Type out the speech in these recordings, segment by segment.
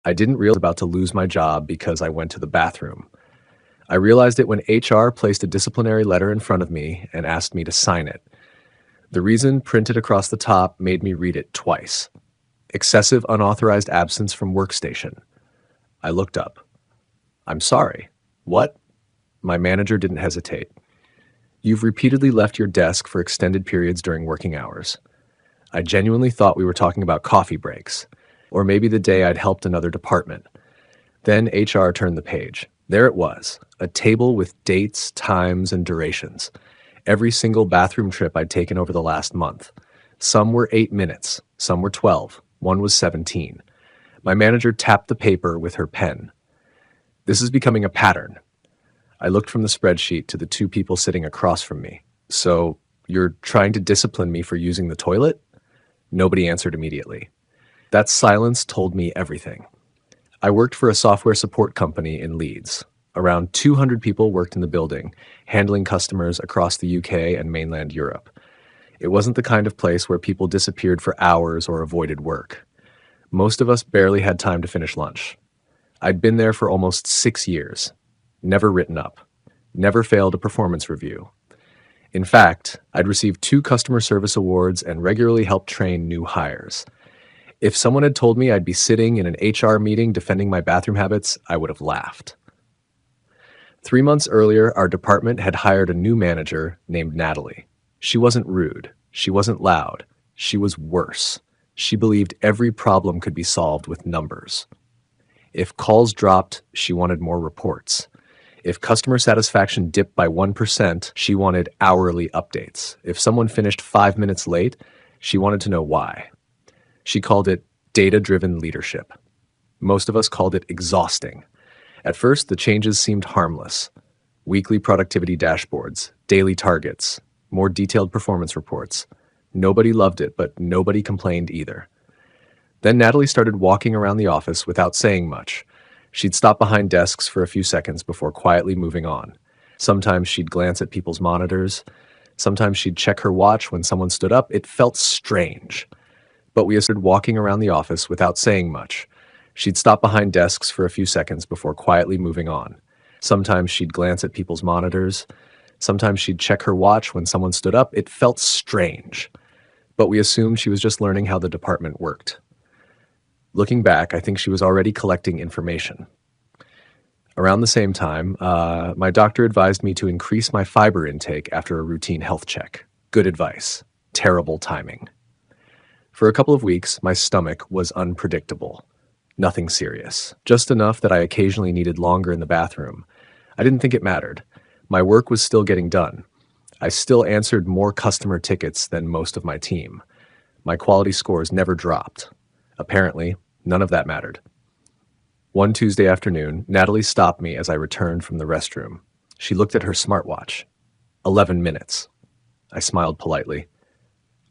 I didn't realize I was about to lose my job because I went to the bathroom. I realized it when HR placed a disciplinary letter in front of me and asked me to sign it. The reason printed across the top made me read it twice. Excessive unauthorized absence from workstation. I looked up. I'm sorry. What? My manager didn't hesitate. You've repeatedly left your desk for extended periods during working hours. I genuinely thought we were talking about coffee breaks, or maybe the day I'd helped another department. Then HR turned the page. There it was, a table with dates, times, and durations. Every single bathroom trip I'd taken over the last month. Some were 8 minutes, some were 12, one was 17. My manager tapped the paper with her pen. This is becoming a pattern. I looked from the spreadsheet to the two people sitting across from me. So, you're trying to discipline me for using the toilet? Nobody answered immediately. That silence told me everything. I worked for a software support company in Leeds. Around 200 people worked in the building, handling customers across the UK and mainland Europe. It wasn't the kind of place where people disappeared for hours or avoided work. Most of us barely had time to finish lunch. I'd been there for almost 6 years. Never written up. Never failed a performance review. In fact, I'd received 2 customer service awards and regularly helped train new hires. If someone had told me I'd be sitting in an HR meeting defending my bathroom habits, I would have laughed. 3 months earlier, our department had hired a new manager named Natalie. She wasn't rude. She wasn't loud. She was worse. She believed every problem could be solved with numbers. If calls dropped, she wanted more reports. If customer satisfaction dipped by 1%, she wanted hourly updates. If someone finished 5 minutes late, she wanted to know why. She called it data-driven leadership. Most of us called it exhausting. At first, the changes seemed harmless. Weekly productivity dashboards, daily targets, more detailed performance reports. Nobody loved it, but nobody complained either. Then Natalie started walking around the office without saying much. She'd stop behind desks for a few seconds before quietly moving on. Sometimes she'd glance at people's monitors. Sometimes she'd check her watch when someone stood up. It felt strange. But we started walking around the office without saying much. She'd stop behind desks for a few seconds before quietly moving on. Sometimes she'd glance at people's monitors. Sometimes she'd check her watch when someone stood up. It felt strange. But we assumed she was just learning how the department worked. Looking back, I think she was already collecting information. Around the same time, my doctor advised me to increase my fiber intake after a routine health check. Good advice. Terrible timing. For a couple of weeks, my stomach was unpredictable. Nothing serious. Just enough that I occasionally needed longer in the bathroom. I didn't think it mattered. My work was still getting done. I still answered more customer tickets than most of my team. My quality scores never dropped. Apparently, none of that mattered. One Tuesday afternoon, Natalie stopped me as I returned from the restroom. She looked at her smartwatch. 11 minutes. I smiled politely.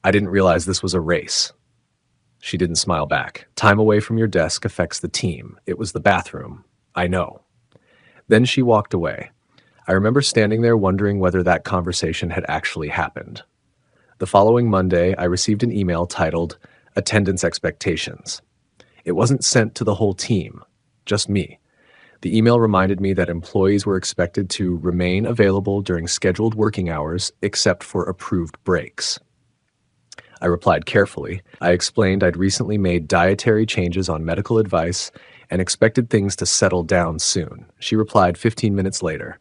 I didn't realize this was a race. She didn't smile back. Time away from your desk affects the team. It was the bathroom. I know. Then she walked away. I remember standing there wondering whether that conversation had actually happened. The following Monday, I received an email titled Attendance Expectations. It wasn't sent to the whole team, just me. The email reminded me that employees were expected to remain available during scheduled working hours except for approved breaks. I replied carefully. I explained I'd recently made dietary changes on medical advice and expected things to settle down soon. She replied 15 minutes later,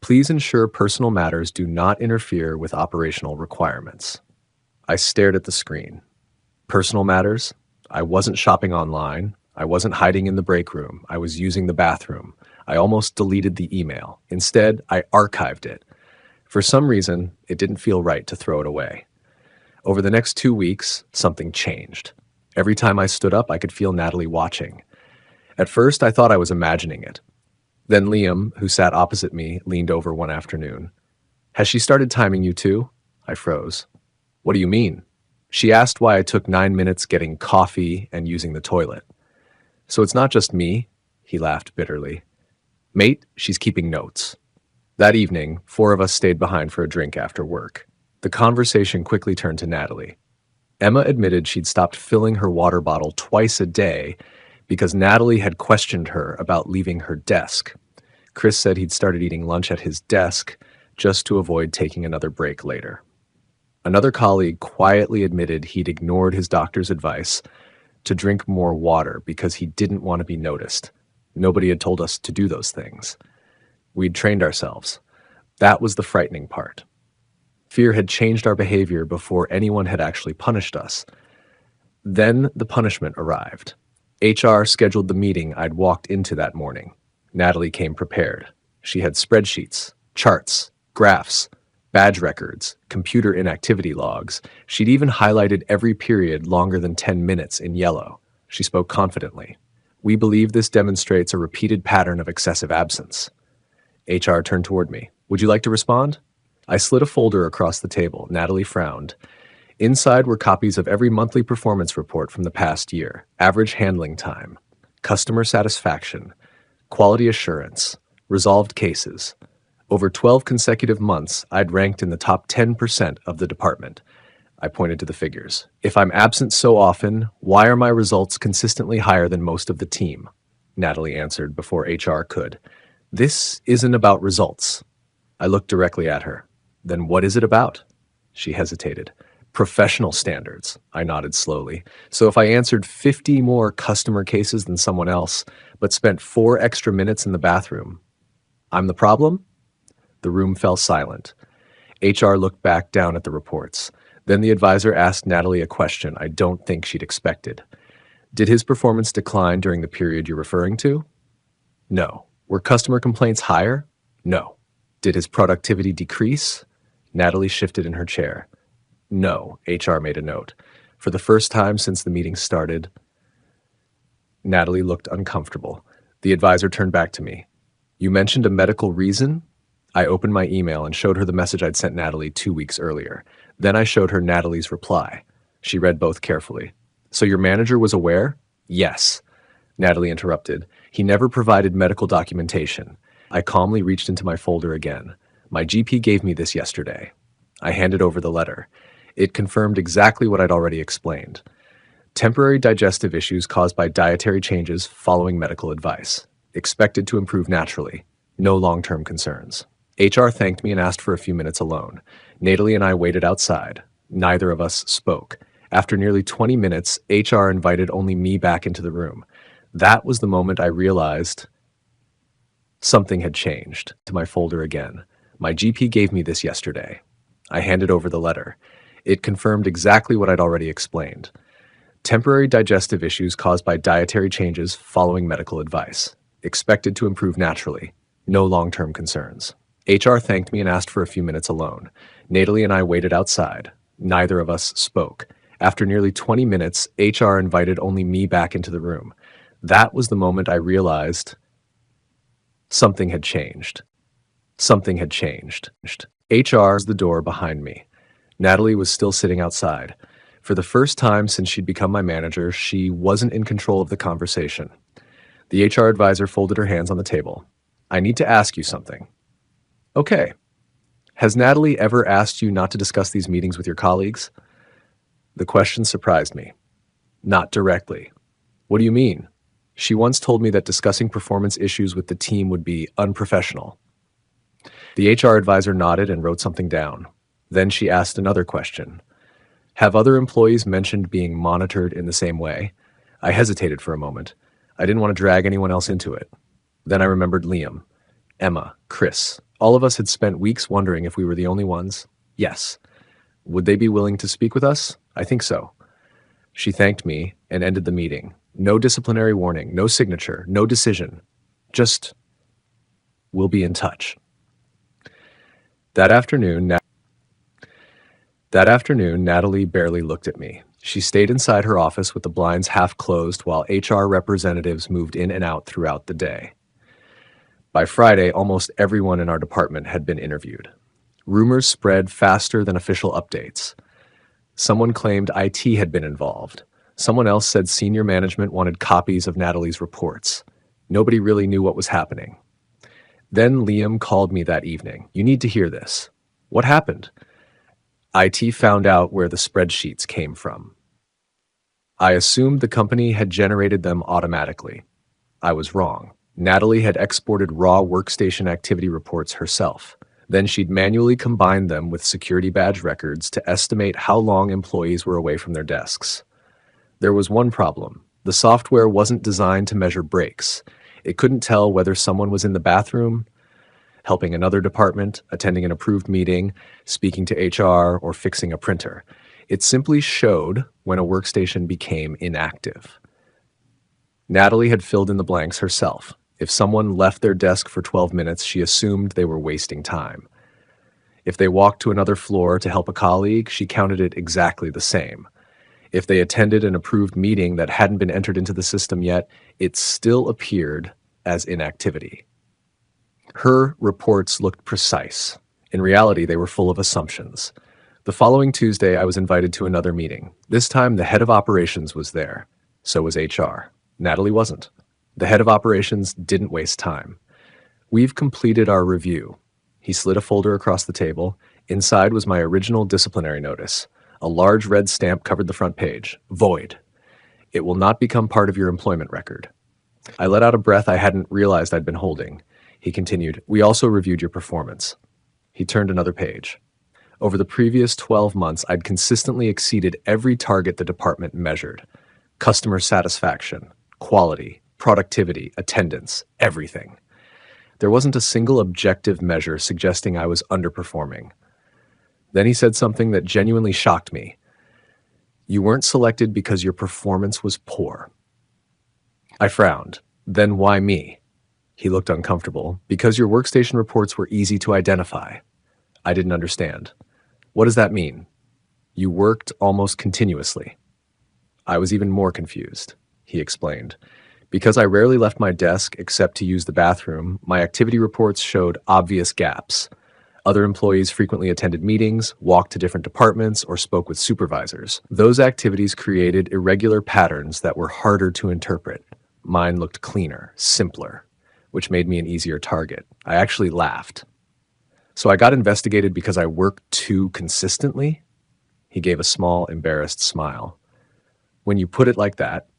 "Please ensure personal matters do not interfere with operational requirements." I stared at the screen. Personal matters? I wasn't shopping online. I wasn't hiding in the break room. I was using the bathroom. I almost deleted the email. Instead, I archived it. For some reason, it didn't feel right to throw it away. Over the next 2 weeks, something changed. Every time I stood up, I could feel Natalie watching. At first, I thought I was imagining it. Then Liam, who sat opposite me, leaned over one afternoon. "Has she started timing you too?" I froze. "What do you mean?" She asked why I took 9 minutes getting coffee and using the toilet. "So it's not just me?" He laughed bitterly. "Mate, she's keeping notes." That evening, 4 of us stayed behind for a drink after work. The conversation quickly turned to Natalie. Emma admitted she'd stopped filling her water bottle twice a day because Natalie had questioned her about leaving her desk. Chris said he'd started eating lunch at his desk just to avoid taking another break later. Another colleague quietly admitted he'd ignored his doctor's advice to drink more water because he didn't want to be noticed. Nobody had told us to do those things. We'd trained ourselves. That was the frightening part. Fear had changed our behavior before anyone had actually punished us. Then the punishment arrived. HR scheduled the meeting I'd walked into that morning. Natalie came prepared. She had spreadsheets, charts, graphs, badge records, computer inactivity logs. She'd even highlighted every period longer than 10 minutes in yellow. She spoke confidently. "We believe this demonstrates a repeated pattern of excessive absence." HR turned toward me. "Would you like to respond?" I slid a folder across the table. Natalie frowned. Inside were copies of every monthly performance report from the past year, average handling time, customer satisfaction, quality assurance, resolved cases. Over 12 consecutive months, I'd ranked in the top 10% of the department. I pointed to the figures. "If I'm absent so often, why are my results consistently higher than most of the team?" Natalie answered before HR could. "This isn't about results." I looked directly at her. "Then what is it about?" She hesitated. "Professional standards," I nodded slowly. "So if I answered 50 more customer cases than someone else, but spent 4 extra minutes in the bathroom, I'm the problem?" The room fell silent. HR looked back down at the reports. Then the advisor asked Natalie a question I don't think she'd expected. "Did his performance decline during the period you're referring to?" "No." "Were customer complaints higher?" "No." "Did his productivity decrease?" Natalie shifted in her chair. "No," HR made a note. For the first time since the meeting started, Natalie looked uncomfortable. The advisor turned back to me. "You mentioned a medical reason?" I opened my email and showed her the message I'd sent Natalie 2 weeks earlier. Then I showed her Natalie's reply. She read both carefully. "So your manager was aware?" "Yes." Natalie interrupted. "He never provided medical documentation." I calmly reached into my folder again. "My GP gave me this yesterday." I handed over the letter. It confirmed exactly what I'd already explained. Temporary digestive issues caused by dietary changes following medical advice. Expected to improve naturally. No long-term concerns. HR thanked me and asked for a few minutes alone. Natalie and I waited outside. Neither of us spoke. After nearly 20 minutes, HR invited only me back into the room. That was the moment I realized something had changed. To my folder again. "My GP gave me this yesterday." I handed over the letter. It confirmed exactly what I'd already explained. Temporary digestive issues caused by dietary changes following medical advice. Expected to improve naturally. No long-term concerns. HR thanked me and asked for a few minutes alone. Natalie and I waited outside. Neither of us spoke. After nearly 20 minutes, HR invited only me back into the room. That was the moment I realized something had changed. Something had changed. HR's the door behind me. Natalie was still sitting outside. For the first time since she'd become my manager, she wasn't in control of the conversation. The HR advisor folded her hands on the table. "I need to ask you something." "Okay." "Has Natalie ever asked you not to discuss these meetings with your colleagues?" The question surprised me. "Not directly." "What do you mean?" "She once told me that discussing performance issues with the team would be unprofessional." The HR advisor nodded and wrote something down. Then she asked another question. "Have other employees mentioned being monitored in the same way?" I hesitated for a moment. I didn't want to drag anyone else into it. Then I remembered Liam, Emma, Chris. All of us had spent weeks wondering if we were the only ones. Yes. Would they be willing to speak with us? I think so. She thanked me and ended the meeting. No disciplinary warning, no signature, no decision. Just, "We'll be in touch." That afternoon, Natalie barely looked at me. She stayed inside her office with the blinds half closed while HR representatives moved in and out throughout the day. By Friday, almost everyone in our department had been interviewed. Rumors spread faster than official updates. Someone claimed IT had been involved. Someone else said senior management wanted copies of Natalie's reports. Nobody really knew what was happening. Then Liam called me that evening. "You need to hear this." "What happened?" "IT found out where the spreadsheets came from." I assumed the company had generated them automatically. I was wrong. Natalie had exported raw workstation activity reports herself. Then she'd manually combined them with security badge records to estimate how long employees were away from their desks. There was one problem. The software wasn't designed to measure breaks. It couldn't tell whether someone was in the bathroom, helping another department, attending an approved meeting, speaking to HR, or fixing a printer. It simply showed when a workstation became inactive. Natalie had filled in the blanks herself. If someone left their desk for 12 minutes, she assumed they were wasting time. If they walked to another floor to help a colleague, she counted it exactly the same. If they attended an approved meeting that hadn't been entered into the system yet, it still appeared as inactivity. Her reports looked precise. In reality, they were full of assumptions. The following Tuesday, I was invited to another meeting. This time, the head of operations was there. So was HR. Natalie wasn't. The head of operations didn't waste time. "We've completed our review." He slid a folder across the table. Inside was my original disciplinary notice. A large red stamp covered the front page. Void. It will not become part of your employment record. I let out a breath I hadn't realized I'd been holding. He continued, "We also reviewed your performance." He turned another page. Over the previous 12 months, I'd consistently exceeded every target the department measured. Customer satisfaction, quality, productivity, attendance, everything. There wasn't a single objective measure suggesting I was underperforming. Then he said something that genuinely shocked me. "You weren't selected because your performance was poor." I frowned. "Then why me?" He looked uncomfortable. "Because your workstation reports were easy to identify." I didn't understand. "What does that mean?" "You worked almost continuously." I was even more confused. He explained. "Because I rarely left my desk except to use the bathroom, my activity reports showed obvious gaps. Other employees frequently attended meetings, walked to different departments, or spoke with supervisors. Those activities created irregular patterns that were harder to interpret. Mine looked cleaner, simpler, which made me an easier target. I actually laughed. So I got investigated because I worked too consistently?" He gave a small, embarrassed smile. "When you put it like that."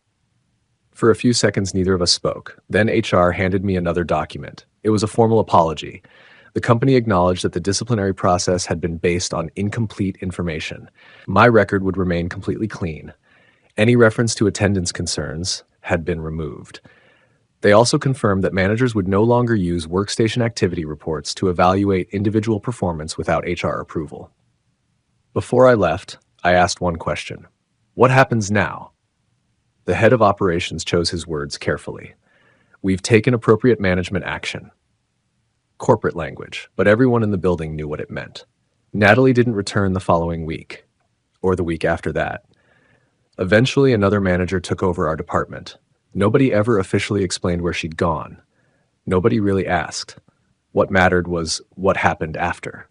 For a few seconds, neither of us spoke. Then HR handed me another document. It was a formal apology. The company acknowledged that the disciplinary process had been based on incomplete information. My record would remain completely clean. Any reference to attendance concerns had been removed. They also confirmed that managers would no longer use workstation activity reports to evaluate individual performance without HR approval. Before I left, I asked one question. "What happens now?" The head of operations chose his words carefully. "We've taken appropriate management action." Corporate language, but everyone in the building knew what it meant. Natalie didn't return the following week, or the week after that. Eventually, another manager took over our department. Nobody ever officially explained where she'd gone. Nobody really asked. What mattered was what happened after.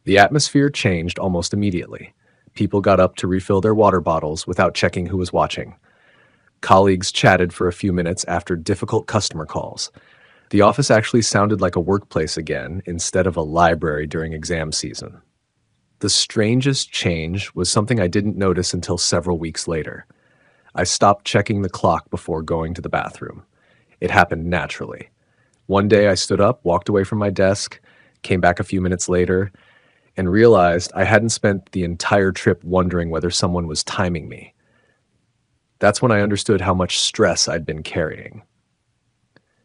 The atmosphere changed almost immediately. People got up to refill their water bottles without checking who was watching. Colleagues chatted for a few minutes after difficult customer calls. The office actually sounded like a workplace again instead of a library during exam season. The strangest change was something I didn't notice until several weeks later. I stopped checking the clock before going to the bathroom. It happened naturally. One day I stood up, walked away from my desk, came back a few minutes later, and realized I hadn't spent the entire trip wondering whether someone was timing me. That's when I understood how much stress I'd been carrying.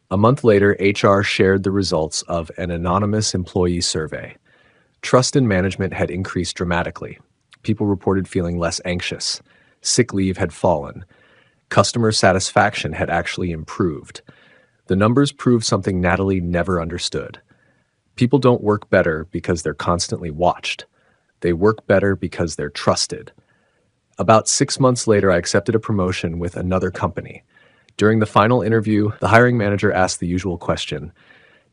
A month later, HR shared the results of an anonymous employee survey. Trust in management had increased dramatically. People reported feeling less anxious. Sick leave had fallen. Customer satisfaction had actually improved. The numbers proved something Natalie never understood. People don't work better because they're constantly watched. They work better because they're trusted. About 6 months later, I accepted a promotion with another company. During the final interview, the hiring manager asked the usual question,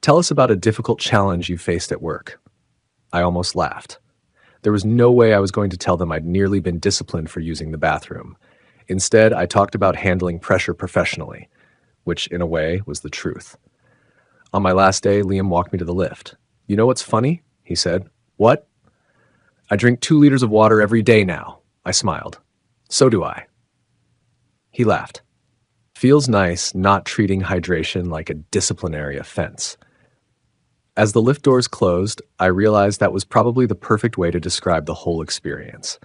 "Tell us about a difficult challenge you faced at work." I almost laughed. There was no way I was going to tell them I'd nearly been disciplined for using the bathroom. Instead, I talked about handling pressure professionally, which in a way was the truth. On my last day, Liam walked me to the lift. "You know what's funny?" he said. "What?" "I drink 2 liters of water every day now." I smiled. "So do I." He laughed. Feels nice not treating hydration like a disciplinary offense. As the lift doors closed, I realized that was probably the perfect way to describe the whole experience.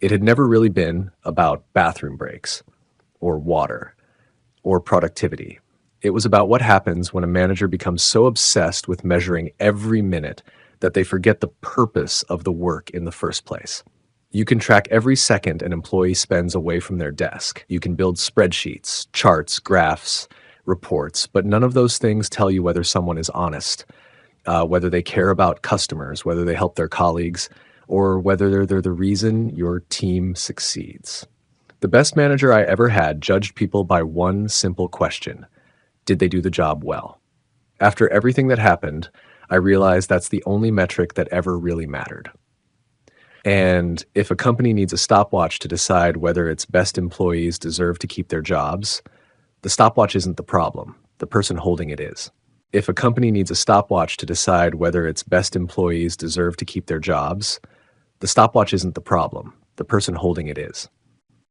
It had never really been about bathroom breaks, or water, or productivity. It was about what happens when a manager becomes so obsessed with measuring every minute that they forget the purpose of the work in the first place. You can track every second an employee spends away from their desk. You can build spreadsheets, charts, graphs, reports, but none of those things tell you whether someone is honest, whether they care about customers, whether they help their colleagues, or whether they're the reason your team succeeds. The best manager I ever had judged people by one simple question: did they do the job well? After everything that happened, I realized that's the only metric that ever really mattered. And if a company needs a stopwatch to decide whether its best employees deserve to keep their jobs, the stopwatch isn't the problem. The person holding it is. If a company needs a stopwatch to decide whether its best employees deserve to keep their jobs, the stopwatch isn't the problem. The person holding it is.